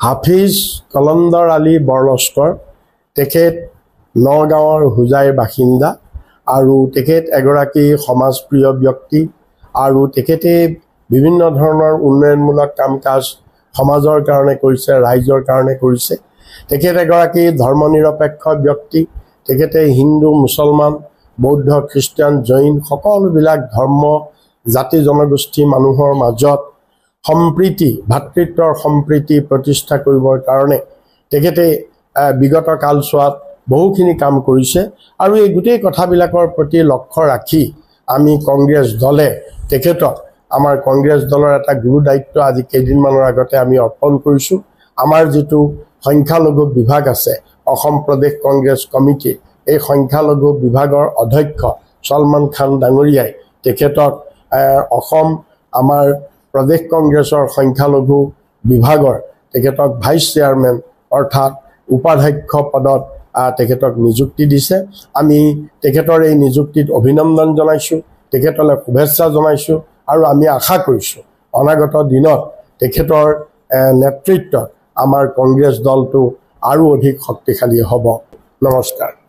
হাফিজ কলন্দৰ আলী বৰলস্কৰ তেখেত নগাঁৱৰ হোজাইৰ বাসিন্দা আৰু তেখেত এগৰাকী সমাজপ্ৰিয় ব্যক্তি আৰু তেখেতে বিভিন্ন ধৰণৰ উন্নয়নমূলক কাম কাজ সমাজৰ কাৰণে কৰিছে, ৰাইজৰ কাৰণে কৰিছে। তেখেত এগৰাকী ধৰ্মনিৰপেক্ষ ব্যক্তি। তেখেতে হিন্দু, মুছলমান, বৌদ্ধ, খ্ৰীষ্টান, জৈন সকলোবিলাক ধৰ্ম, জাতি জনগোষ্ঠী মানুহৰ মাজত সম্প্ৰীতি, ভাতৃত্বৰ সম্প্ৰীতি প্ৰতিষ্ঠা কৰিবৰ কাৰণে তেখেতে বিগত কালছোৱাত বহুখিনি কাম কৰিছে আৰু এই গোটেই কথাবিলাকৰ প্ৰতি লক্ষ্য ৰাখি আমি কংগ্ৰেছ দলে তেখেতক আমাৰ কংগ্ৰেছ দলৰ এটা গুৰু দায়িত্ব আজি কেইদিনমানৰ আগতে আমি অৰ্পণ কৰিছোঁ। আমাৰ যিটো সংখ্যালঘু বিভাগ আছে অসম প্ৰদেশ কংগ্ৰেছ কমিটি, এই সংখ্যালঘু বিভাগৰ অধ্যক্ষ সলমান খান ডাঙৰীয়াই তেখেতক অসম আমাৰ প্ৰদেশ কংগ্ৰেছৰ সংখ্যালঘু বিভাগৰ তেখেতক ভাইচ চেয়াৰমেন অৰ্থাৎ উপাধ্যক্ষ পদত তেখেতক নিযুক্তি দিছে। আমি তেখেতৰ এই নিযুক্তিত অভিনন্দন জনাইছোঁ, তেখেতলৈ শুভেচ্ছা জনাইছোঁ আৰু আমি আশা কৰিছোঁ অনাগত দিনত তেখেতৰ নেতৃত্বত আমাৰ কংগ্ৰেছ দলটো আৰু অধিক শক্তিশালী হ'ব। নমস্কাৰ।